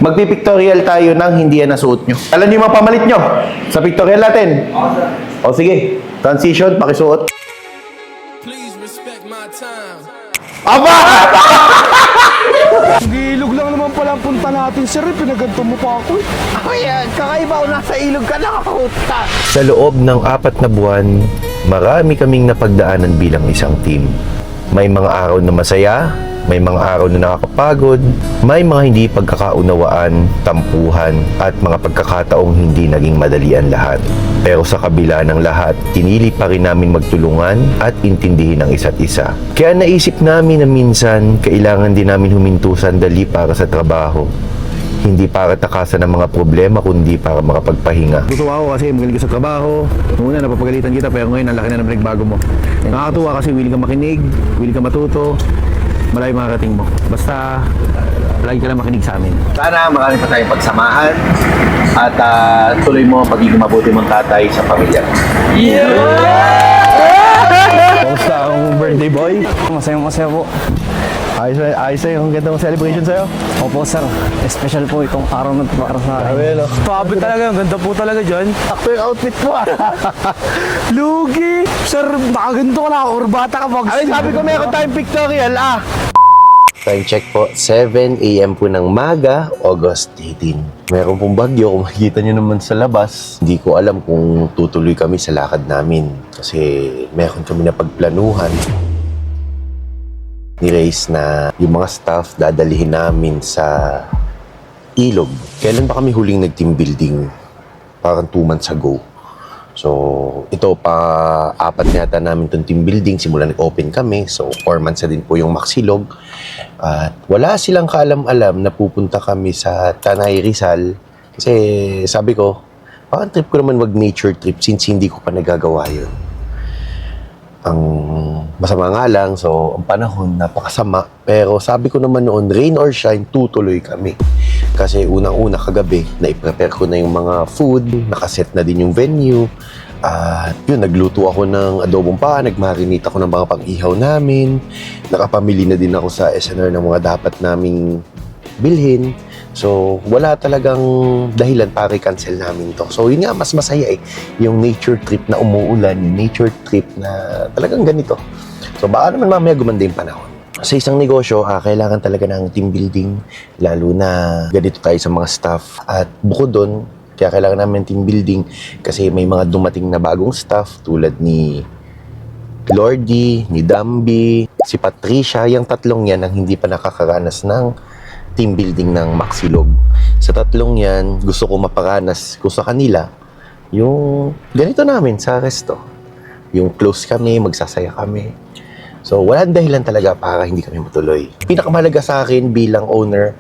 Magpipictorial tayo ng hindi yan nasuot nyo. Alam niyo yung mga pamalit nyo sa pictorial natin? O sige, transition, pakisuot. Please respect my time. Aba! Ilog lang naman pala ang punta natin, sir. Pinaganto mo pa ako. Ayan, kakaiba ko nasa ilog ka nakakuta. Sa loob ng 4 na buwan, marami kaming napagdaanan bilang isang team. May mga araw na masaya, may mga araw na nakakapagod, may mga hindi pagkakaunawaan, tampuhan, at mga pagkakataong hindi naging madalian lahat. Pero sa kabila ng lahat, pinili pa rin namin magtulungan at intindihin ang isa't isa. Kaya naisip namin na minsan, kailangan din namin huminto sandali para sa trabaho. Hindi para takasan ng mga problema, kundi para makapagpahinga. Gusto ako kasi magaling ka sa trabaho. Noong una napapagalitan kita pero ngayon ang laki na ng pinagbago mo. Nakakatuwa kasi willing ka makinig, willing ka matuto. Malayo makakating mo. Basta lagi ka lang makinig sa amin. Sana marami pa tayong pagsamahan at tuloy mo ang pagiging mabuti mong tatay sa pamilya. Kamusta ang birthday boy? Masaya po. Ayos na yung gandang celebration sa'yo? Opo, sir. Special po itong araw na ito para sa akin. Well, Pabi talaga. Ang ganda po talaga dyan. Sakto yung outfit mo Lugi! Sir, nakaganto ka na. Urbata ka. Ay, sabi ko meron tayong pictorial Time check po, 7 a.m. po ng maga, August 18. Meron pong bagyo, kung makikita nyo naman sa labas. Hindi ko alam kung tutuloy kami sa lakad namin. Kasi meron kami na pagplanuhan. Ni-raise na yung mga staff dadalihin namin sa ilog. Kailan ba kami huling nag-team building? Parang 2 months ago. So, ito pa 4 na yata namin itong team building. Simula nag-open kami. So, 4 months na din po yung Maxilog. At wala silang kaalam-alam na pupunta kami sa Tanay Rizal. Kasi sabi ko, parang trip ko naman mag-nature trip since hindi ko pa nagagawa yun. Ang masama nga lang, so ang panahon napakasama. Pero sabi ko naman noon, rain or shine, tutuloy kami. Kasi unang-una kagabi, na-prepare ko na yung mga food, nakaset na din yung venue. At yun, nagluto ako ng adobong pa, nagmarinate ako ng mga pang-ihaw namin. Nakapamili na din ako sa SNR ng mga dapat naming bilhin. So, wala talagang dahilan para i-cancel namin to. So, yun nga, mas masaya yung nature trip na umuulan, yung nature trip na talagang ganito. So, baka naman mamaya gumanda yung panahon. Sa isang negosyo, kailangan talaga ng team building, lalo na ganito tayo sa mga staff. At bukod doon, kaya kailangan namin team building kasi may mga dumating na bagong staff tulad ni Lordy, ni Dambi, si Patricia, yung tatlong yan ang hindi pa nakakaranas ng team building ng Maxilog. Sa tatlong yan, gusto ko maparanas ko sa kanila yung ganito namin sa resto. Yung close kami, magsasaya kami. So, walang dahilan talaga para hindi kami matuloy. Pinakamahalaga sa akin bilang owner,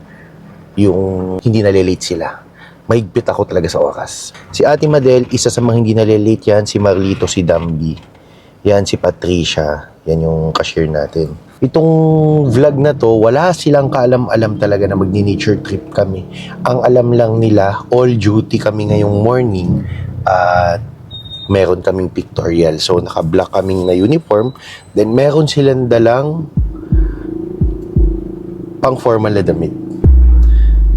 yung hindi nalilate sila. Mahigpit ako talaga sa oras. Si Ate Madel, isa sa mga hindi nalilate yan, si Marlito, si Dambi. Yan, si Patricia. Yan yung cashier natin. Itong vlog na to, wala silang kaalam-alam talaga na magni-nature trip kami. Ang alam lang nila, all duty kami ngayong morning at meron kaming pictorial. So, naka-black kaming na uniform. Then, meron silang dalang pang-formal na damit.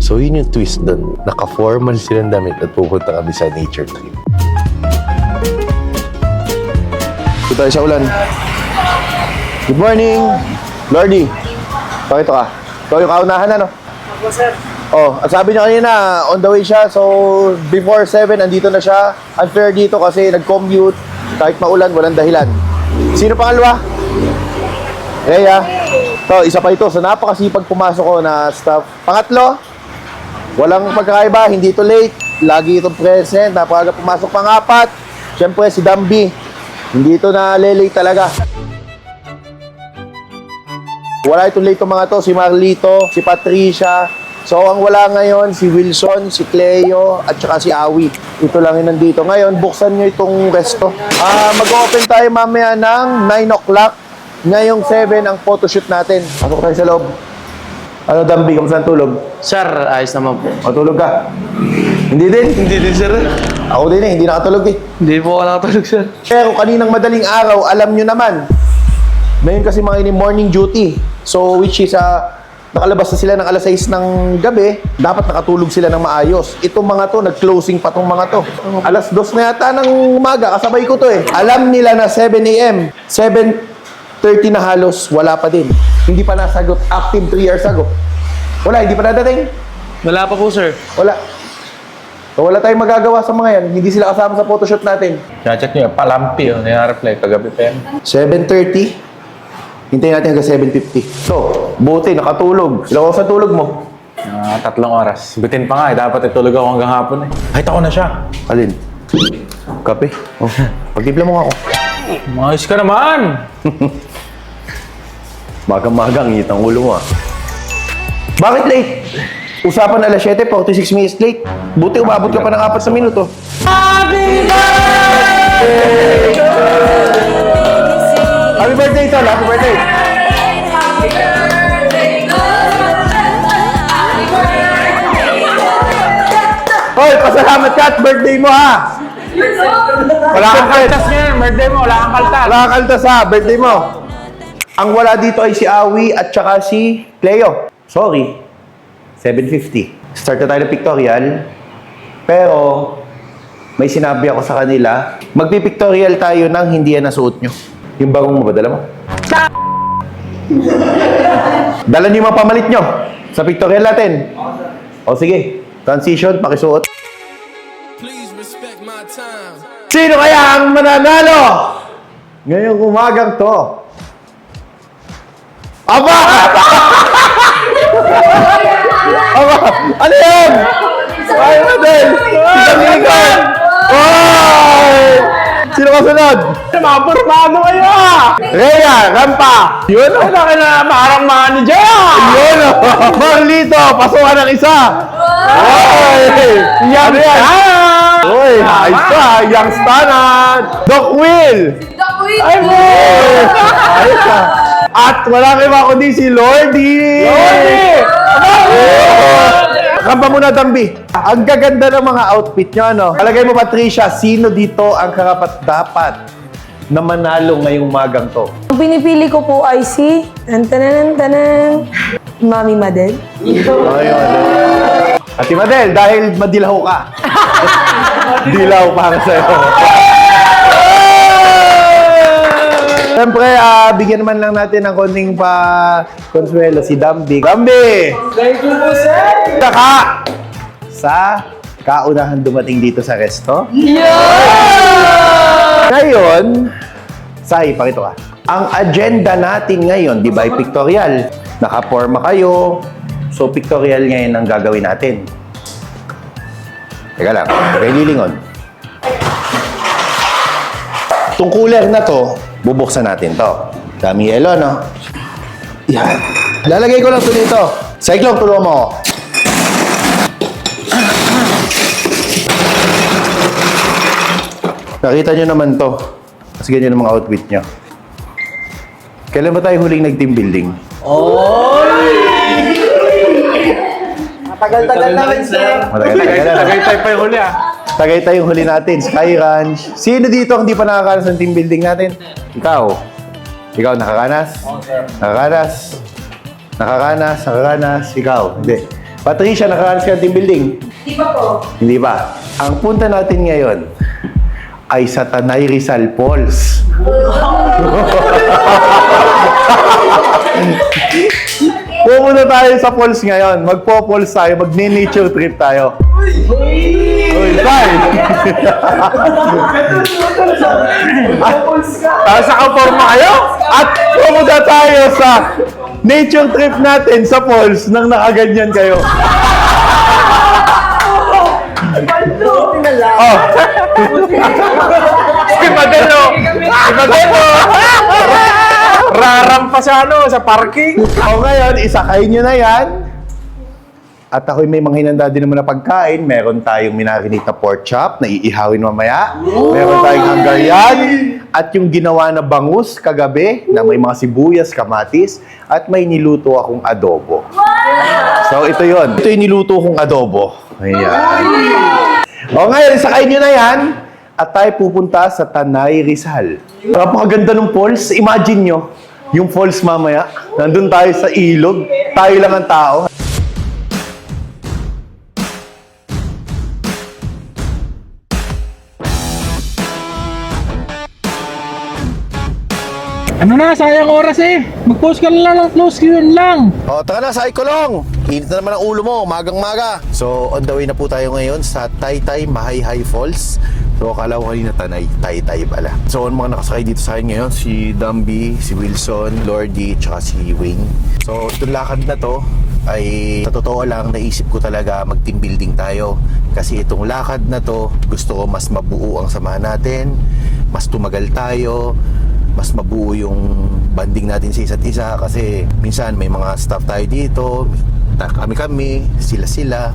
So, yun yung twist dun. Naka-formal silang damit at pupunta kami sa nature trip. Ito tayo sa ulan. Good morning! Lordy, pakita ka. Ikaw yung kaunahan, ano? Ako, sir. Oh, at sabi niya kanina, on the way siya. So, before 7, andito na siya. Unfair dito kasi nag-commute. Kahit maulan, walang dahilan. Sino pangalawa? Leia. So, isa pa ito. So, napakasipag pumasok ko na staff. Pangatlo, walang pagkakaiba, hindi ito late. Lagi itong present. Napakaga pumasok. Pang-apat, syempre si Dambi. Hindi ito na late talaga. Wala itong late mga to, si Marlito, si Patricia. So, ang wala ngayon, si Wilson, si Cleo, at saka si Awi. Ito lang yung nandito. Ngayon, buksan nyo itong resto. Mag-open tayo mamaya ng 9 o'clock. Ngayong 7 ang photoshoot natin. Pasok tayo sa loob. Ano, Dambi, kamusta ang tulog? Sir, ayos naman po. O, tulog ka? Hindi din? Hindi din, sir. Ako din hindi nakatulog Hindi po ako nakatulog, sir. Pero kaninang madaling araw, alam nyo naman. Ngayon kasi mga ini morning duty. So, which is, nakalabas na sila ng alas 6 ng gabi, dapat nakatulog sila ng maayos. Itong mga to, nag-closing pa tong mga to. Alas 2 na yata ng umaga, kasabay ko to eh. Alam nila na 7 a.m., 7:30 na halos, wala pa din. Hindi pa nasagot, active 3 hours ago. Wala, hindi pa nadating. Wala pa po, sir. Wala. So, wala tayong magagawa sa mga yan. Hindi sila kasama sa photoshoot natin. Check nyo, palampi yun. Nai-reply kagabi pa yan. 7:30. Hintayin natin hanggang 7:50. So, buti, nakatulog. Ilang oras na tulog mo? 3 oras. Bitin pa nga eh. Dapat itulog ako hanggang hapon eh. Kahit ako na siya. Alin? Kape? Oh, pagtipla mo nga ako. Maayos ka naman! Magang-magang, ngit ang ulo mo ah. Bakit late? Usapan alas 7, 46 minutes late. Buti umabot ka pa ng 4 na minuto. Happy birthday, Tol! Happy birthday! Hoy, pasalamat ka at birthday mo ha! Wala kang kaltas ngayon. Birthday mo, wala kang kaltas. Wala kang kaltas ha, birthday mo. Ang wala dito ay si Awi at saka si Cleo. Sorry, 7:50. Start na tayo ng pictorial. Pero, may sinabi ako sa kanila, magpipictorial tayo ng hindi yan nasuot nyo. Yung bagong mo ba, dala mo? Dala niyo yung mga pamalit nyo sa pictorial natin. O sige, transition, pakisuot. Please respect my time. Sino kaya ang mananalo? Ngayong umagang to. Aba! Aba! Ano yan? Ay, Madel! Si Domingon! Oy! Sino kasunod? Mga pormado kayo ah! Rhea, Rampa! Yun o! Wala ka na parang manager! Yun o! Marlito, pasukan ng isa! Oy! Yan yan! Oy, ayos pa! Young Stanan! Doc Will! Ay mo! Ayos ka! At wala kayo mga kundi si Lordy! Lordy! Kamba muna, Dambi. Ang gaganda ng mga outfit nyo, ano? Palagay mo, Patricia, sino dito ang karapat-dapat na manalo ngayong magang to? Ang pinipili ko po ay si Mami Madel. Ay, Madel. Ate Madel, dahil madilaw ka. Dilaw para sa'yo. Siyempre, bigyan naman lang natin ng konting pa-consuelo si Dambi. Dambi! Thank you po, sir! Saka sa kaunahan dumating dito sa resto. Ngayon, Sai, pakito ka. Ang agenda natin ngayon, di ba, ay pictorial. Nakaporma kayo. So, pictorial ngayon ang gagawin natin. Teka lang, okay, lilingon. Itong cooler na to, bubuksan natin to. Dami yelo, no? Yan. Lalagay ko lang ito dito. Cyclone, tulungan mo ako. Nakita nyo naman to. Kasi ganyan ang mga outfit nyo. Kailan ba tayo huling nag-team building? Tagal-tagal namin, sir. Matagal-tagal na. Tagaytay pa yung huli ah. Tagaytay yung huli natin, Sky Ranch. Sino dito ang hindi pa nakakaranas ng team building natin? Ikaw. Ikaw, nakakaranas? Nakakaranas. Nakakaranas, nakakaranas. Ikaw, hindi. Patricia, nakakaranas ka ng team building? Hindi pa po. Hindi pa. Ang punta natin ngayon ay sa Tanay Rizal Falls. Pumunta tayo sa falls ngayon. Magpo-falls tayo, mag-nature trip tayo. Uy, bye! Tapos nakaporma kayo? At pumunta tayo sa nature trip natin sa falls nang nakaganyan kayo. Oh. Si Madelo! Si Madelo! Rarampa sa sa parking. O ngayon, isakay nyo na yan. At ako'y may mga hinanda din naman na pagkain. Meron tayong minarinate na pork chop na iihawin mamaya. Meron tayong Hungarian. At yung ginawa na bangus kagabi na may mga sibuyas, kamatis. At may niluto akong adobo. So ito yon. Ito yung niluto kong adobo. Ayan. O ngayon, isakay nyo na yan. At tayo pupunta sa Tanay Rizal. Napakaganda ng falls. Imagine nyo, yung falls mamaya. Nandun tayo sa ilog. Tayo lang ang tao. Ano na, sayang oras eh. Mag-post ka lang ng close yun lang. O, tara na sa Ikolong. Init na naman ang ulo mo, magang-maga. So, on the way na po tayo ngayon sa Taytay Mahayhay Falls. So, akala ko kanina Taytay pala. So, ang mga nakasakay dito sa akin ngayon, si Dumby, si Wilson, Lordy, tsaka si Wayne. So, itong lakad na to ay sa totoo lang naisip ko talaga mag-team building tayo. Kasi itong lakad na to, gusto ko mas mabuo ang samahan natin, mas tumagal tayo, mas mabuo yung banding natin sa isa't isa kasi minsan may mga staff tayo dito, kami, sila,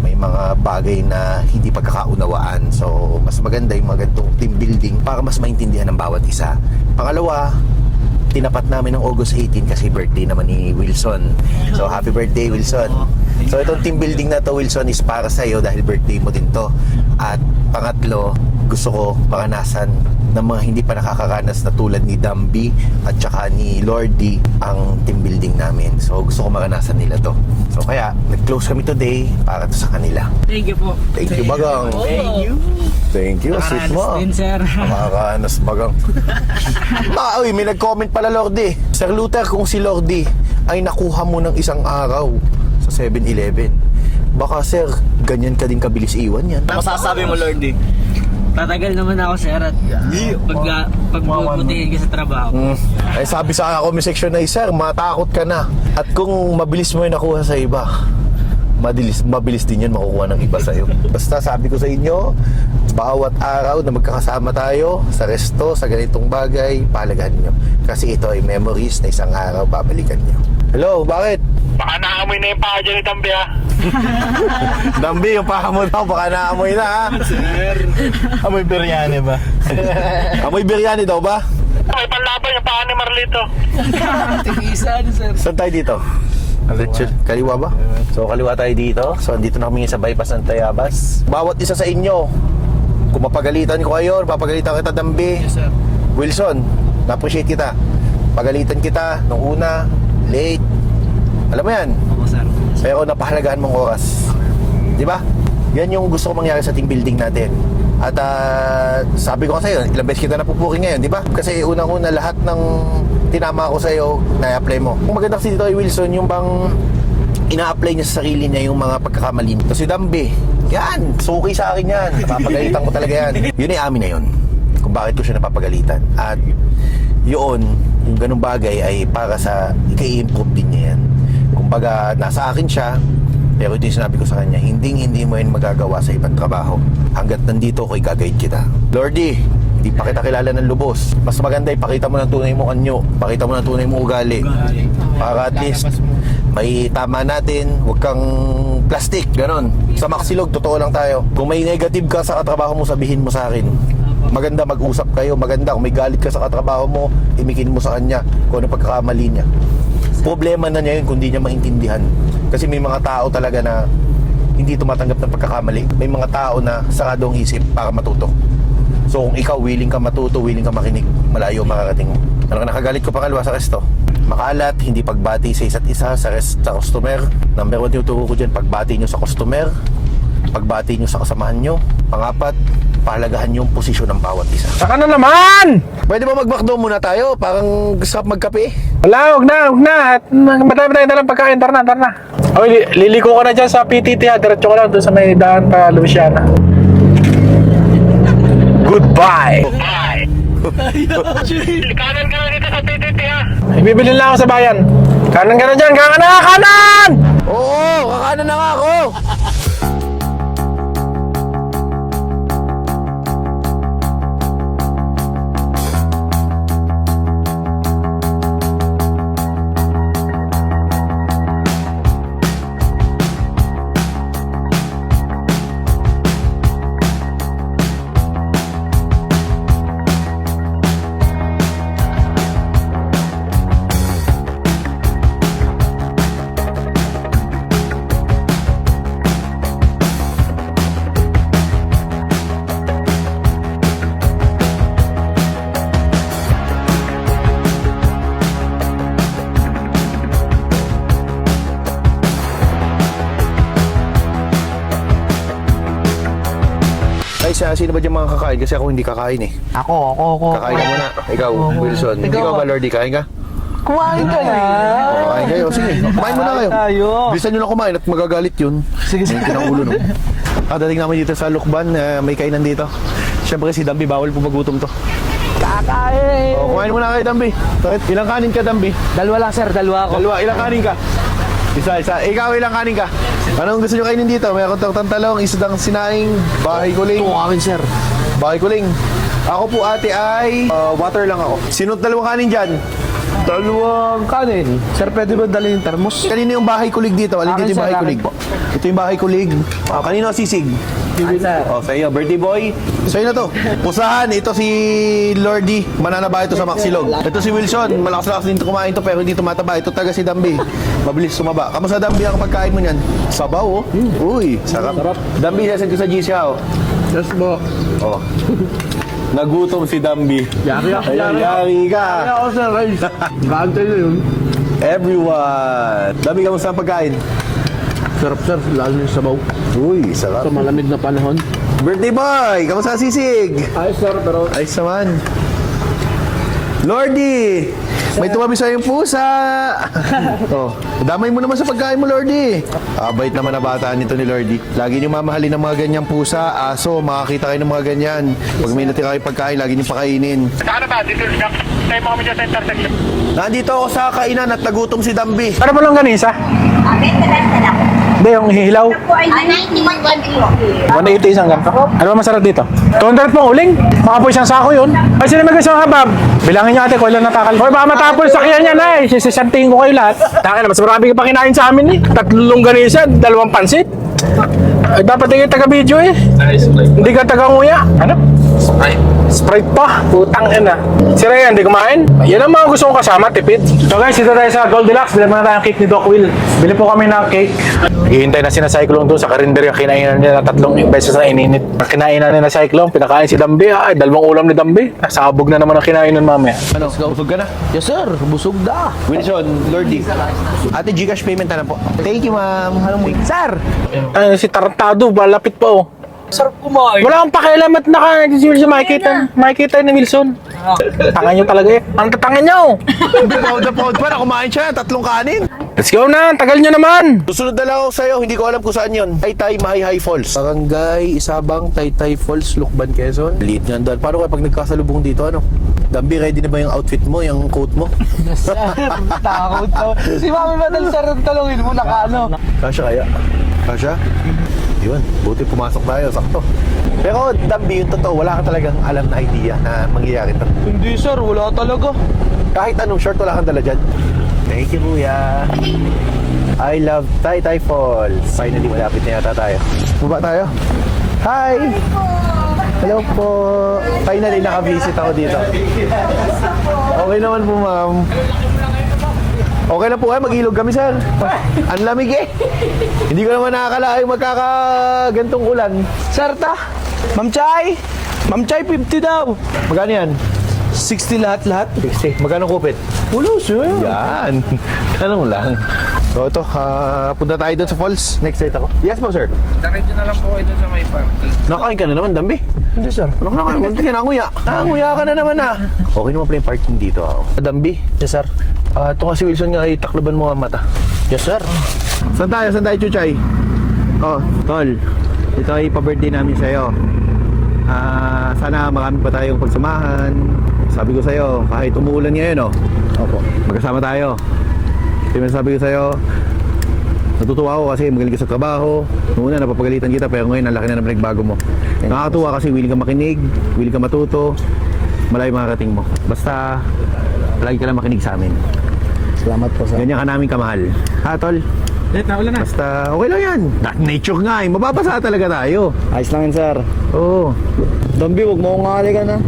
may mga bagay na hindi pagkakaunawaan. So, mas maganda yung mga ganitong team building para mas maintindihan ng bawat isa. Pangalawa, tinapat namin ng August 18 kasi birthday naman ni Wilson. So, happy birthday, Wilson. So, itong team building na to, Wilson, is para sa'yo dahil birthday mo din to. At pangatlo, gusto ko makanasan ng mga hindi pa nakakaranas na tulad ni Dumby at saka ni Lordy ang team building namin. So, gusto ko makanasan nila to. So, kaya, nag-close kami today para to sa kanila. Thank you po. Thank you, Bagang. Thank you. Thank you, sweet mo. Din, sir. Makakaanas, Bagang. Uy, may nag-comment pala, Lordy. Sir Luther, kung si Lordy ay nakuha mo ng isang araw sa 7-Eleven, baka, sir, ganyan ka din kabilis iwan yan. Masasabi mo, Lordy? Tatagal naman ako, sir, at pagbubutihin ka sa trabaho. Ay, sabi sa comment section na, sir, matakot ka na. At kung mabilis mo yung nakuha sa iba, mabilis din yun makukuha ng iba sa'yo. Basta sabi ko sa inyo, bawat araw na magkakasama tayo sa resto, sa ganitong bagay, palagahan nyo. Kasi ito ay memories na isang araw babalikan nyo. Hello, bakit? Baka naamoy na yung paa dyan ni Dumby, ha? Dumby, yung paa mo daw, baka naamoy na, ha? Amoy biryani ba? Amoy biryani daw ba? May panlaban yung paa ni Marlito. Tigisan, sir. Saan tayo dito? Kaliwa ba? So, kaliwa tayo dito. So, andito na kami sa bypass ng Tayabas. Bawat isa sa inyo, kung mapagalitan ko kayo, papagalitan kita, Dumby. Yes, sir. Wilson, na-appreciate kita. Pagalitan kita nung una, late. Alam mo yan. Opo, sir. Pero napahalagaan mong oras. Di ba? Yan yung gusto ko mangyari sa team building natin. At sabi ko kasi ilang beses kita napupuking ngayon, di ba? Kasi unang-una lahat ng tinama ko sa'yo, na-apply mo. Kung maganda kasi dito kay Wilson, yung bang ina-apply niya sa sarili niya yung mga pagkakamali. So si Dumby, yan, suki sa akin yan. Napapagalitan ko talaga yan. Yun ay amin na yun. Kung bakit ko siya napapagalitan. At yun, yung ganung bagay ay para sa i-improve din niya yan. Kumbaga, nasa akin siya, pero ito yung sinabi ko sa kanya, hindi mo yan magagawa sa ibang trabaho. Hanggat nandito ko, i-guide kita. Lordy, hindi pa kita kilala ng lubos. Mas maganda, ipakita mo ng tunay mo anyo. Pakita mo ng tunay mo ugali. Para at least, may tama natin, huwag kang plastic, ganon. Sa Maxilog, totoo lang tayo. Kung may negative ka sa katrabaho mo, sabihin mo sa akin. Maganda mag-usap kayo, maganda kung may galit ka sa katrabaho mo, imikin mo sa kanya kung ano pagkakamali niya. Problema na niya yun kung di niya maintindihan. Kasi may mga tao talaga na hindi tumatanggap ng pagkakamali. May mga tao na saradong isip para matuto. So kung ikaw willing ka matuto, willing ka makinig, malayo makarating mo. Ano ka nakagalit ko pangalawa sa resto? Makalat, hindi pagbati sa isa't isa sa customer. Number 1 tinuturo ko dyan, pagbati nyo sa customer, pagbati nyo sa kasamahan nyo. Pangapat, pahalagahan yung posisyon ng bawat isa. Saka na naman! Pwede ba mag-McDo muna tayo? Parang gusto ka magkape? Wala, huwag na. At madami tayo nalang pagkain. Tara na. Okay, liliko ko na dyan sa PTT ha. Diretso ko lang doon sa may daan pa Louisiana. Goodbye! Kanan ka na dito sa PTT, ha? Ibibili lang ako sa bayan. Kanan ka na dyan! Kanan! Oo, kakanan na nga ako! sino ba dyan mga kakain? Kasi ako hindi kakain eh. Ako. Kakain ka muna. Ikaw, Wilson. Ikaw ba, Lordy? Kain ka? Kumain ka na. Kain kayo. Sige, kumain muna kayo. Tayo. Bilisan nyo lang kumain at magagalit yun. Sige. Ang ulo, no? Dating namin dito sa Lukban, may kainan dito. Siyempre si Dambi, bawal po magutom to. Kakain. Kumain muna kayo, Dambi. Ilang kanin ka, Dambi? Dalawa lang sir, dalawa ako. Dalawa, ilang kanin ka? Isa. Ikaw, ilang kanin ka? Anong gusto nyo kainin dito? May akong talong, isdang sinaing, bahay kuling. Kakain sir. Bahay kuling. Ako po ate ay water lang ako. Sino dalawang kanin dyan? Dalawang kanin. Sir, pwede ba dalhin yung termos? Kanino yung bahay kulig dito? Alin Akin, dito yung sir, bahay akin kulig? po. Ito yung bahay kulig. Kanino ang sisig? Sir. Sa iyo, birthday boy. Sa iyo na to. Pusahan, ito si Lordy. Mananaba ito sa Maxilog. Ito si Wilson. Malakas-lakas din kumain to pero hindi tumataba. Ito taga si Dambi. Mabilis sumaba. Kamusta Dambi ang pagkain mo niyan? Sabaw, oh. Uy, sarap. Dambi, sasend ko sa GC, oh. Yes po. Oh. Nagutom si Dambi. Yari ako. Yari ka. ako sir, guys. Kaantay na yun. Everyone. Dambi, kamusta ang pagkain? Sarap sir, lalo yung sabaw. Uy, sarap. Sa malamig na panahon. Birthday boy, kamusta ang sisig? Ayos sir, pero... Ayos naman. Lordy! May tumabi sa yung pusa! Oh, damay mo naman sa pagkain mo, Lordy. Bait naman na bata nito ni Lordy. Lagi niyo mamahalin ng mga ganyang pusa, aso, makakita kayo ng mga ganyan. Pag may natira kayo pagkain, lagi niyo pakainin. Saan ba? Dito lang. Tayo mo kami dyan sa intersection. Nandito ako sa kainan at nagutom si Dambi. Ano ba lang ganisa? Hindi, yung hihilaw. 180 isang ganito. Ano ba masarap dito? 200 pong uling. Baka po isang sako yun. Ay, sino mag-isang habab? Bilangin nyo ate kung ilan natakal. Hoy, baka matapos sa sakyan yan ay. Sisisantingin ko kayo lahat. Taka na, mas marami ka pa kinain sa amin eh. 3 ganisa, 2 pansit. Ay, dapat yung taga-video eh. Hindi ka taga-nguya. Ano? Sprite pa. Putang ina. Si Ryan, hindi kumain? Yan ang mga gusto kong kasama, tipid. So guys, dito tayo sa Goldilocks. Bili muna tayo ng cake ni Doc Will. Bili po kami ng cake. Naghihintay na si Cyclone doon sa karinderya. Kinainan niya na 3 beses na ininit. Kinainan niya na Cyclone. Pinakain si Dambi. Ay, 2 ulam ni Dambi. Sabog na naman ang kinainan mamaya. Ano? Busog ka na? Yes sir, busog da. Wilson, Lordy. Ate, Gcash payment na lang po. Thank you, ma'am. Sir! Ay, si Tarantado, balapit pa oh. Sarap kumain. Wala akong pakialam at makikita ni Wilson. Tangan nyo talaga eh. Ang tatangan nyo! Proud na proud pa na kumain siya. 3 kanin. Let's go na! Tagal nyo naman! Susunod na lang ako sa'yo. Hindi ko alam kung saan yun. Taytay Mahayhay Falls. Barangay Isabang, Taytay Falls, Lukban, Quezon. Liit nyan doon. Paano kaya pag nagkasalubong dito, ano? Dambi, ready na ba yung outfit mo? Yung coat mo? Yes sir, takot to. Si Mami Madal sir, talungin mo naka ano. Kasha kaya? Kasha? Yun, buti pumasok tayo, sakto. Pero Dambi, yung totoo, wala ka talagang alam na idea na mangyayari ito. Hindi sir, wala talaga. Kahit anong short, wala kang dala dyan. Thank you, kuya. I love Taytay Falls. Finally, malapit na yata tayo. Baba tayo. Hi! Hello po. Finally, naka-visit ako dito. Okay naman po, ma'am. Okay na po kayo, mag-ilog kami, sir. Ang lamig eh. Hindi ko naman nakakalain magkakagantong ulan. Sir ta, Ma'am Chay! Ma'am Chay, 50 daw. Magkano yan? 60 lahat-lahat. 60. Magkano kupit? Wala sir. Yan. Tanong lang. So ito, punta tayo doon sa falls. Next site ako. Yes po, sir. Diretso na lang po kayo sa may parking. Nakain ka na naman, Dambi. Hindi sir. Ano ka nakain? Hindi ka nanguya. Nanguya ka na naman ah. Okay naman pala yung parking dito. Dambi. Yes sir. Ito kasi Wilson nga, takloban mo ang mata. Yes sir. Saan tayo, Chuchay? Oh, tol. Ito ay pa-birthday namin sa'yo. Sana marami pa tayong pagsamahan. Sabi ko sa'yo, kahit umuulan ngayon, oh. Opo. Magkasama tayo. Kaya sabi ko sa'yo, natutuwa ako kasi magaling ka sa trabaho. Noong una, napapagalitan kita, pero ngayon, ang laki na naman nagbago mo. Nakakatuwa kasi willing ka makinig, willing ka matuto, malayo makarating mo. Basta, lagi ka lang makinig sa amin. Salamat po sir. Ganyan ka namin kamahal. Ha, tol? Wala na. Basta, okay lang yan. Nature nga eh. Mababasa talaga tayo. Ayos lang yun sir. Oo. Dambi, huwag mo akong halikan na.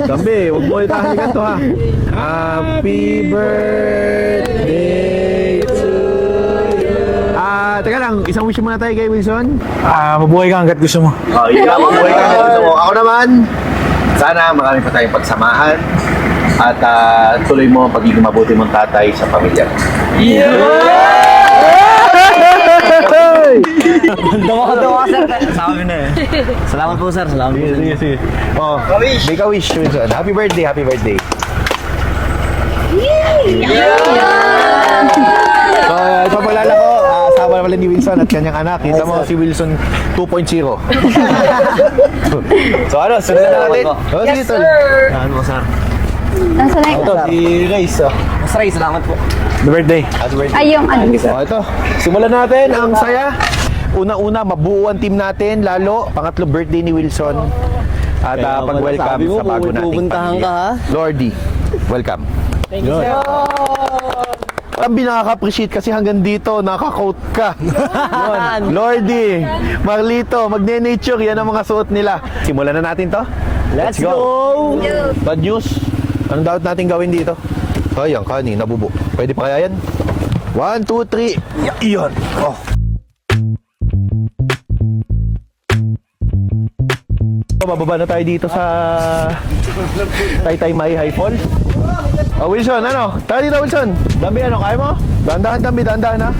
Dambi, huwag mo itahalikan to ha. Happy birthday to you. Teka lang. Isang wish muna tayo kay Wilson. Mabuhay ka hanggat gusto mo. Ikaw, mabuhay ka gusto mo. Ako naman, sana marami pa tayong pagsamahan. At tuloy mo ang pagiging mabuti mong tatay sa pamilya. Dawa sir. Sabi na eh. Salamat po sir. Salamat po. Sige. Oh, make a wish, Wilson. Happy birthday, happy birthday. So, ito paglalala ko, asawa naman ni Wilson at kanyang anak. Kita mo si Wilson 2.0. So ano, sunod na natin. Oh, sige, tol. Salamat po sir. Nasa na Ito, si Grace. Oh. Mas Ray, salamat po. Happy birthday. Happy birthday. Ay, yung ano. Oh, ito. Simulan natin ang saya. Una-una, mabuo ang team natin. Lalo, pangatlo birthday ni Wilson. At pag-welcome sa bago nating pamilya. Lordy, welcome. Thank you, sir. Ang nakaka-appreciate kasi hanggang dito, naka-coat ka. Yun. Lordy, Marlito, Magne-nature, yan ang mga suot nila. Simulan na natin to. Let's go! Bad news. Anong dapat natin gawin dito? Sayang, kani, nabubo. Pwede pa kaya yan? 1, 2, 3. Iyon. Oh. Bababa na tayo dito sa Taytay May High Fall. Oh, Wilson, ano? Tara dito, Wilson. Dambi, ano? Kaya mo? Dahan-dahan, Dambi. Dahan-dahan, ha?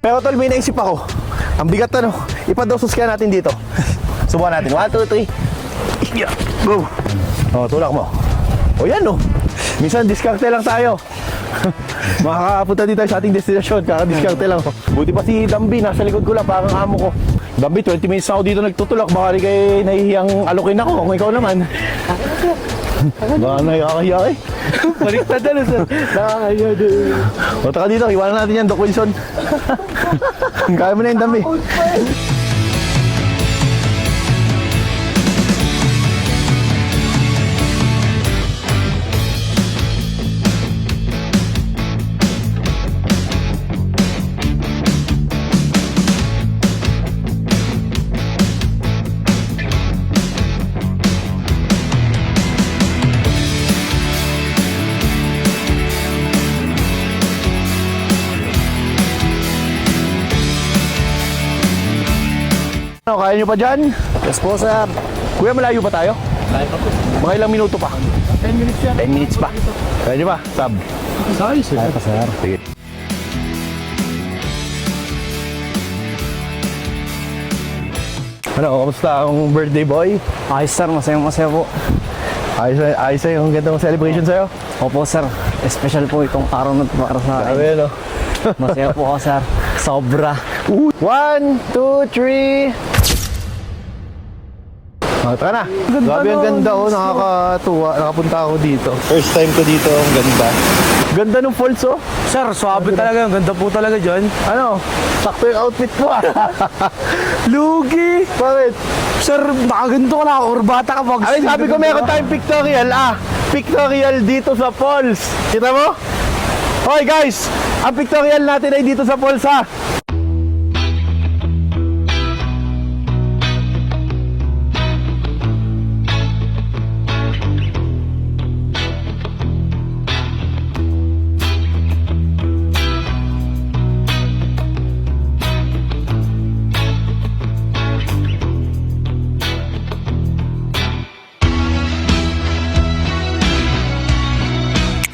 Pero, tol, may naisip ako. Ang bigat, ano? Ipadosos kaya natin dito. Subukan natin. 1, 2, 3. Yeah. Go. Oh, tulak mo. Oh, yan, no? Minsan, diskarte lang tayo. Makakapunta din tayo sa ating destinasyon. Kaka-diskarte lang. Buti pa si Dambi. Nasa likod ko lang. Parang amo ko. Dambi, 20 minutes na ako dito nagtutulak. Baka rin kayo nahihiyang alokin ako. Kung ikaw naman. Baka nakakahiya eh. Baliktad na, sir. Nakakahiya din. O, taka dito. Iwanan natin yan, Doc Wilson. Kaya mo na yung Dambi. Kaya nyo pa dyan? Yes po sir. Kuya, malayo pa tayo? Malayo pa po. Mga ilang minuto pa? 10 minutes yan. 10 minutes pa. Kaya nyo pa? Sab? Sorry, sir. Kaya pa, sir. Sige. Ano, kamusta ang birthday boy? Ayos sir, masaya po. Ayos sa'yo, ang ganda mong celebration sa'yo. Opo sir, special po itong araw na para sa akin. Sabi, ano? Masaya po ako sir. Sobra. 1, 2, 3. Oh, tara na. Grabe ang ganda, oh. Nakakatuwa. Nakapunta ako dito. First time ko dito. Ang ganda. Ganda ng falls, oh. Sir, swabe talaga. Ang ganda po talaga dyan. Ano? Sakto yung outfit mo, ah. Lugi. Bakit? Sir, nakaganto ka na. Urbata ka mag. Ay, sabi ko meron tayong pictorial. Pictorial dito sa falls. Kita mo? Hoy, guys. Ang pictorial natin ay dito sa falls, ha.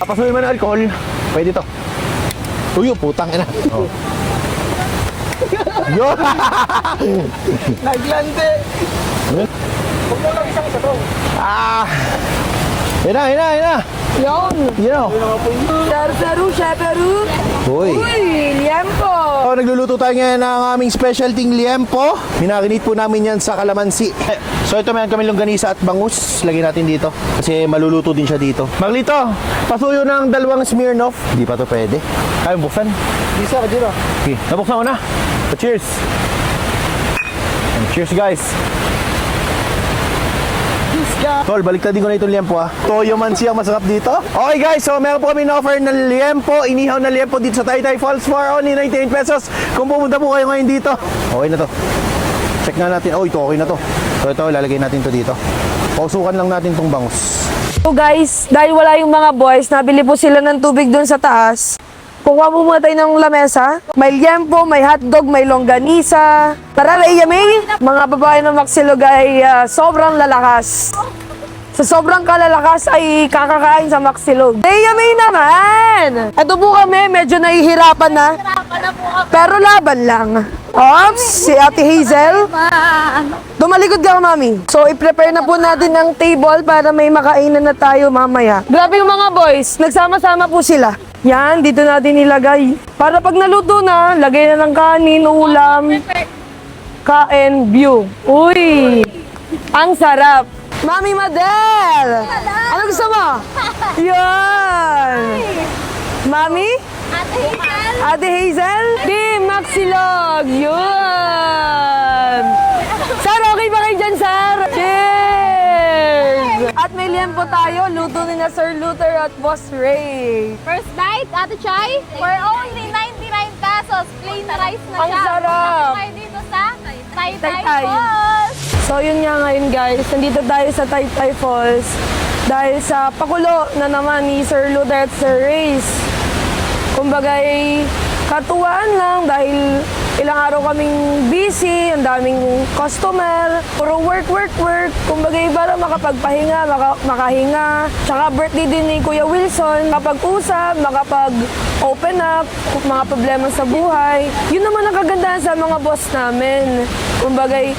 Papasukin mo ng alcohol. Pwede to. Tuyo, putang ina. Oh. Yo! Naglante. Huwag mo lang isang isa to. Ina. Yon. You know. Shaperu. Hoy. Uy, liempo. So, nagluluto tayo ngayon ng aming specialty liempo. Minarinate po namin yan sa kalamansi. So, ito meron kami longganisa at bangus. Lagyan natin dito. Kasi maluluto din siya dito. Maglito, pasuyo ng 2 Smirnoff. Hindi pa to pwede. Kaya buksan? Hindi sir, dito. Okay, nabuksan ko na. Cheers! And cheers, guys! Tol, baliktad din ko na itong liempo, ha. Toyo man siya masarap dito. Okay, guys, so meron po kami na-offer ng liempo, inihaw na liempo dito sa Taytay Falls for only 98 pesos. Kung pumunta po kayo ngayon dito, okay na to. Check na natin. Oh, ito okay na to. So ito, lalagay natin to dito. Pausukan lang natin tong bangus. So guys, dahil wala yung mga boys, nabili po sila ng tubig doon sa taas. Kukuha mo muna tayo ng lamesa. May liempo, may hotdog, may longganisa. Tara, Rhea May! Mga babae ng Maxilog ay sobrang lalakas. Sa sobrang kalalakas ay kakakain sa Maxilog. Leia May naman! Ito po kami, medyo nahihirapan na. Pero laban lang. Ops, si Ate Hazel. Tumalikod ka, mami. So, i-prepare na po natin ang table para may makainan na tayo mamaya. Grabe yung mga boys, nagsama-sama po sila. Yan, dito natin nilagay. Para pag naluto na, lagay na ng kanin, ulam, kain, view. Uy, ang sarap. Mami Madel! Ano gusto mo? Yan! Mami? Ate Hazel? Di, Maxilog! Yun! Sir, okay ba kayo dyan, sir? Cheers! At may liempo tayo, luto ni na Sir Luther at Boss Ray. First night, Ate Chai, for only 99 pesos. Plain rice na Ang siya. sarap. Tayo dito sa Taytay Taytay. Falls. So yun nga ngayon guys, nandito tayo sa Taytay Falls dahil sa pakulo na naman ni Sir Luther at Sir Reyes. Kumbagay, katuwaan lang dahil ilang araw kaming busy, ang daming customer, puro work. Kumbagay para makapagpahinga, makahinga. Tsaka birthday din ni Kuya Wilson, makapag-usap, makapag-open up, mga problema sa buhay. Yun naman ang kagandahan sa mga boss namin. Kumbagay,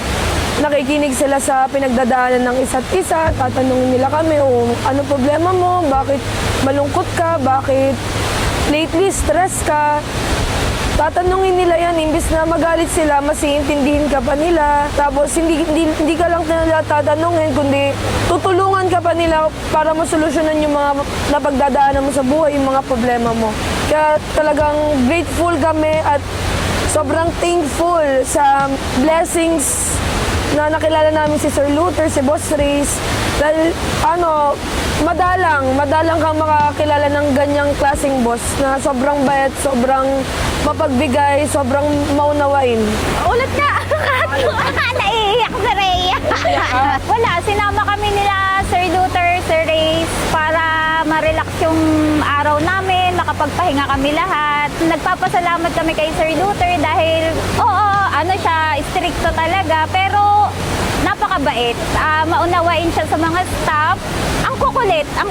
nakikinig sila sa pinagdadaanan ng isa't isa, tatanungin nila kami, ano problema mo, bakit malungkot ka, bakit lately stress ka. Tatanungin nila yan, imbis na magalit sila, mas iintindihin ka pa nila. Tapos hindi ka lang nila tatanungin, kundi tutulungan ka pa nila para masolusyonan yung mga napagdadaanan mo sa buhay, yung mga problema mo. Kaya talagang grateful kami at sobrang thankful sa blessings na nakilala namin si Sir Luther, si Boss Reyes. Dahil madalang kang makakilala ng ganyang klaseng boss na sobrang bayat, sobrang mapagbigay, sobrang maunawain. Ulit nga! Naiiyak si Rhea. Wala, sinama kami nila Sir Luther, Sir Reyes para ma-relax yung araw namin, makapagpahinga kami lahat. Nagpapasalamat kami kay Sir Luther dahil, siya, stricto talaga, pero napakabait. Maunawain siya sa mga staff. Ang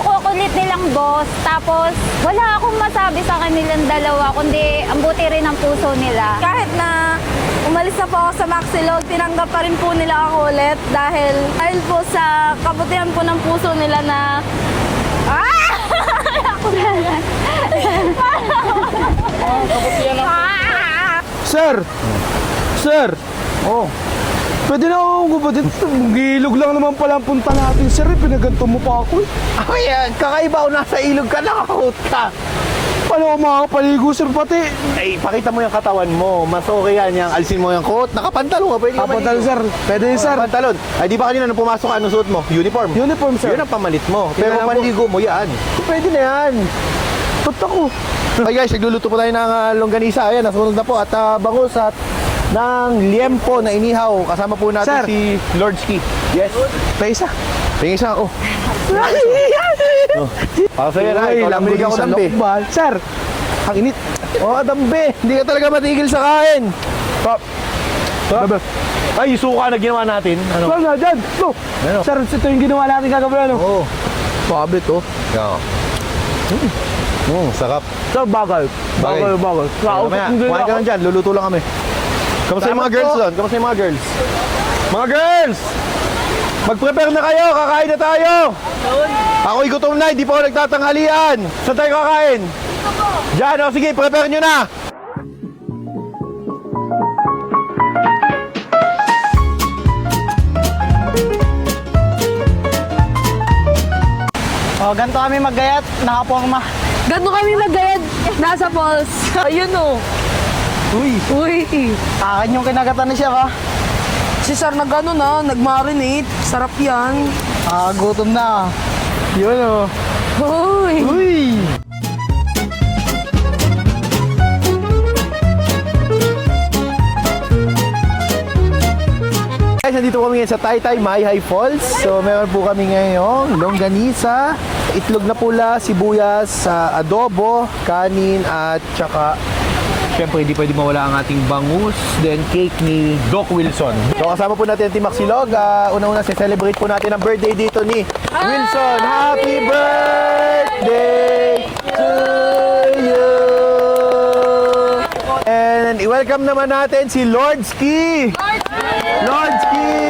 kukulit nilang boss. Tapos, wala akong masabi sa kanilang dalawa, kundi ang buti rin ang puso nila. Kahit na umalis na po ako sa Maxilog, tinanggap pa rin po nila ako ulit dahil po sa kabutihan po ng puso nila na Sir! Oh. Pwede na akong gubatin. Gilog lang naman pala ang punta natin, sir. Pinaganto mo pa ako eh. Ayan, kakaiba ako nasa ilog ka, nakakot ka. Paano ako makakapaligo, sir, pati? Ay, pakita mo yung katawan mo. Mas okay yan, alisin mo yung coat. Nakapantalon ka, pwede ka Kapantal, maligo. sir. Pwede yun, sir. Pantalon. Ay, di ba kanina nung pumasok ka, anong suot mo? Uniform. Uniform, sir. Yun ang pamalit mo. Pero Yan ang panligo mo yan. Pwede na yan. Ba't ako? Ay guys, nagluluto po tayo ng longganisa. Ayan, nasunog na po. At bangus at ng liempo na inihaw. Kasama po natin Sir. si Lord Ski. Yes. May isa. Tingin siya. Oh. Para sa'yo na. Ikaw lang binigyan ko dambe. Sir, ang init. Oh, dambe. Hindi ka talaga matigil sa kain. Ay, yung suka na ginawa natin. Ano? Sir, na dyan. No. Ano? Sir, ito yung ginawa natin kagabi, ano? Oo. Pabe to. Yeah. Sarap. Sir, bagal. Bagal. Mamaya, kumain ka lang dyan. Luluto lang kami. Kamusta yung mga girls doon? Kamusta yung mga girls? Mga girls! Mag-prepare na kayo! Kakain na tayo! Ako'y gutom na, hindi pa ako nagtatanghalian! Saan tayo kakain? Diyan, o sige, prepare nyo na! Oh, ganito kami maggayat. Nakaporma. Gano'n kami magayad nasa falls. Ayun o. Uy. Akin yung kinagatan ni siya, ka? Si Sir nag-marinate. Sarap yan. Gutom na. Yun, oh. Uy. Uy! Guys, nandito kami ngayon sa Taytay Mayhay Falls. So, meron po kami ngayon longganisa, itlog na pula, sibuyas, adobo, kanin at tsaka Siyempre, hindi pwede mawala ang ating bangus, then cake ni Doc Wilson. So kasama po natin ang Team Maxilog. Una-una, celebrate po natin ang birthday dito ni Wilson. Happy birthday to you! And i-welcome naman natin si Lord Ski! Lord Ski!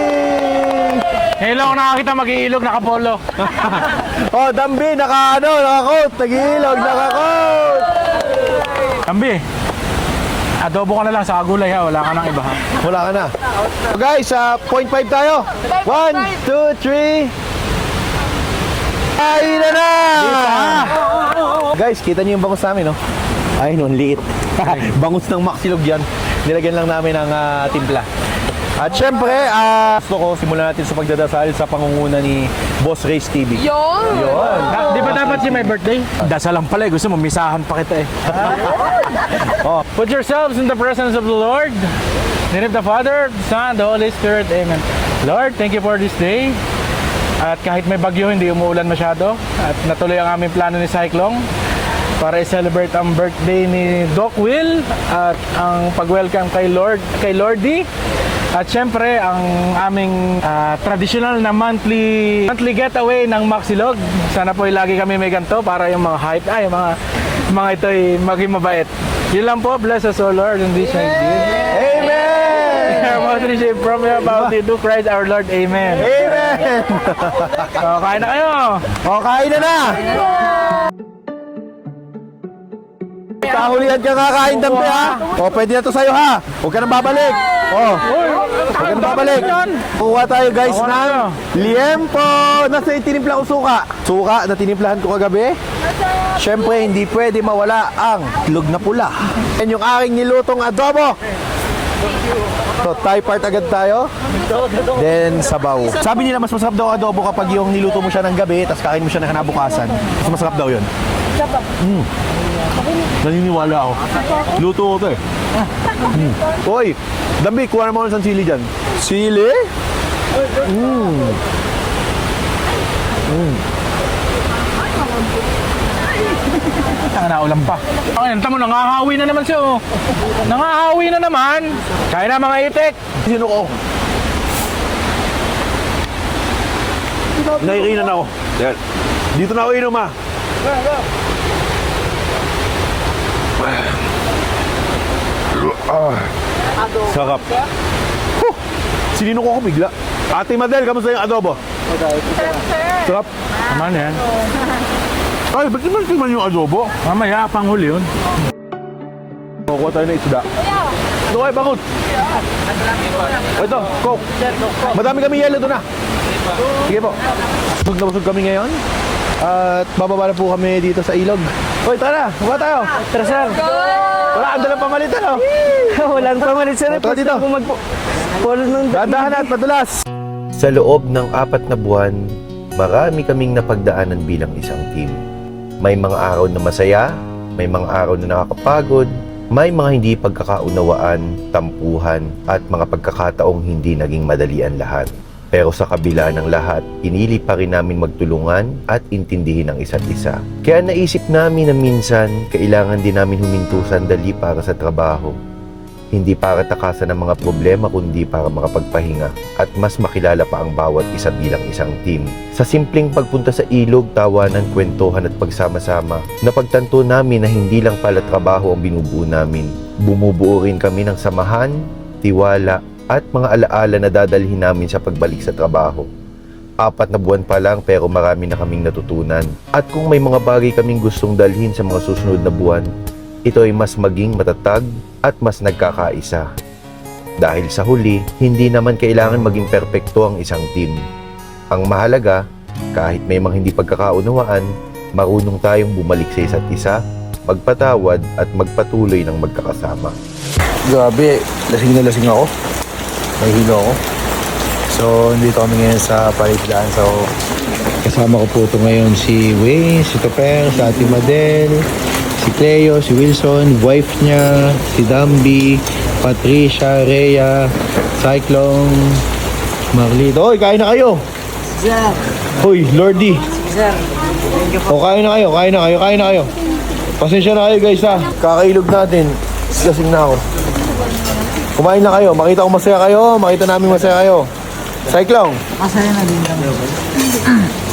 Ngayon lang ako nakakita mag-iilog, nakapolo. Oh, Dambi, naka-coat. Nag-iilog, naka-coat. Dambi, adobo ka na lang sa gulay ha, wala ka nang iba ha. Wala ka na. So guys, 0.5 tayo. 1, 2, 3. Kain na na! Guys, kita niyo yung bangus namin, no? Ay, no, liit. Bangus ng Maxilog yan. Nilagyan lang namin ng timpla. At syempre, gusto ko simulan natin sa pagdadasal sa pangunguna ni Boss Race TV. Yun! Yun. Di ba dapat si may birthday? Dasal lang pala eh, gusto mo, misahan pa kita eh. Oh. Put yourselves in the presence of the Lord. In the name of the Father, the Son, the Holy Spirit. Amen. Lord, thank you for this day. At kahit may bagyo, hindi umuulan masyado. At natuloy ang aming plano ni Cyclone para i-celebrate ang birthday ni Doc Will at ang pag-welcome kay Lordy. At syempre, ang aming traditional na monthly getaway ng Maxilog. Sana po lagi kami may ganito para yung mga hype, mga ito ay maging mabait. Yun lang po, bless us, O Lord, in this night. Amen! Our most receive from you about you, do Christ our Lord. Amen. Amen! So, kain na kayo. O, kain na na! Kahulihan ka kakain, Dambi, ha? O, pwede na to sa'yo, ha? Huwag ka nang babalik. O, huwag ka nang babalik. Kuha tayo, guys, ng liempo. Nasa tinimpla ko suka. Suka na tinimplahan ko kagabi. Siyempre, hindi pwede mawala ang itlog na pula. Yan yung aking nilutong adobo. So, Thai part agad tayo. Then, sabaw. Sabi nila, mas masarap daw adobo kapag yung niluto mo siya ng gabi, tapos kain mo siya ng kinabukasan. Mas masarap daw yun. Naniniwala ako. Luto ko to eh. Hoy, Dambi, kuha naman ng sili dyan. Sili? Tanga na, ulam pa. Ayun, tamo, nangahawi na naman siya, oh. Nangahawi na naman. Kaya na mga itik. Sino ko? Nakikinan ako. Yan. Dito na ako inom, ha. Sarap. Sinino ko bigla. Ate Madel, kamusta yung adobo? Sarap. Naman yan. Ay, ba't naman tingnan yung adobo? Mamaya, panghuli yun. Kukuha tayo ng isda. Ito kayo, bakot. Ito, Coke. Madami kami yelo doon na. Sige po. Busog na busog kami ngayon. At bababa na po kami dito sa ilog. Hoy, tara, baba tayo. Tara, sir. Wala, ang dalang pamalitan, oh. Walang pamalit, sir. Ito dito. Dahan at madulas. Sa loob ng 4 na buwan, marami kaming napagdaanan bilang isang team. May mga araw na masaya, may mga araw na nakakapagod, may mga hindi pagkakaunawaan, tampuhan, at mga pagkakataong hindi naging madali ang lahat. Pero sa kabila ng lahat, pinili pa rin namin magtulungan at intindihin ang isa't isa. Kaya naisip namin na minsan, kailangan din namin huminto sandali para sa trabaho. Hindi para takasan ng mga problema kundi para makapagpahinga at mas makilala pa ang bawat isa bilang isang team. Sa simpleng pagpunta sa ilog, tawanan, kwentuhan at pagsama-sama, napagtanto namin na hindi lang pala trabaho ang binubuo namin. Bumubuo rin kami ng samahan, tiwala at mga alaala na dadalhin namin sa pagbalik sa trabaho. 4 na buwan pa lang pero marami na kaming natutunan. At kung may mga bagay kaming gustong dalhin sa mga susunod na buwan, ito ay mas maging matatag at mas nagkakaisa. Dahil sa huli, hindi naman kailangan maging perpekto ang isang team. Ang mahalaga, kahit may mga hindi pagkakaunawaan, marunong tayong bumalik sa isa't isa, magpatawad at magpatuloy ng magkakasama. Grabe, lasing na lasing ako. Nahihilo ako. So, nandito kami ngayon sa Paligdaan. So, kasama ko po ito ngayon si Wayne, si Toper, si Ate Madel, si Cleo, si Wilson, wife niya, si Dambi, Patricia, Rhea, Cyclone, Marlito. Hoy, kain na kayo! Sir. Hoy, Lordy! Sir. O, kain na kayo. Pasensya na kayo guys ha. Kakailog natin. lasing na ako. Kumain na kayo. Makita ko masaya kayo. Makita namin masaya kayo. Cyclone.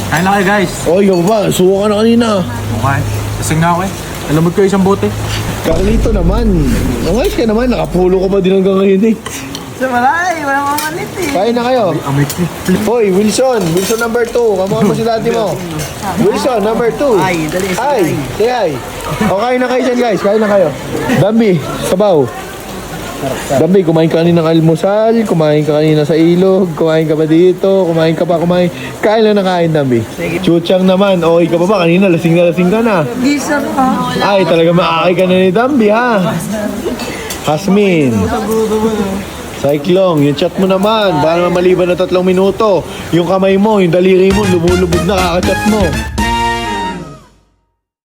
Kain na kayo guys. Oy, ikaw ba? Suwa ka na kanina. Okay. Kasing na ako eh. Alamod ko isang bote. Carlito naman. Umayos ka naman. Nakapulo ka pa din hanggang ngayon eh. Sa malay, walang mamalit eh. Kain na kayo. Hoy, Wilson. Wilson number 2. Kamukha mo si dati mo. Wilson number 2. Ay, dali. Hi. Say hi. O, kain na kayo dyan guys. Kain na kayo. Dambi, sabaw. Dambi, kumain ka kanina ng almusal. Kumain ka kanina sa ilog. Kumain ka pa dito. Kumain ka pa, kumain. Kain lang na kain, Dambi. Chuchang naman. Okay ka pa ba? Kanina lasing ka na. Di sir pa. Ay, talaga maakay ka na ni Dambi, ha? Hasmin. Cyclone, yung chat mo naman. Baka naman maliban na 3 minuto. Yung kamay mo, yung daliri mo, lumulubog na kakachat mo.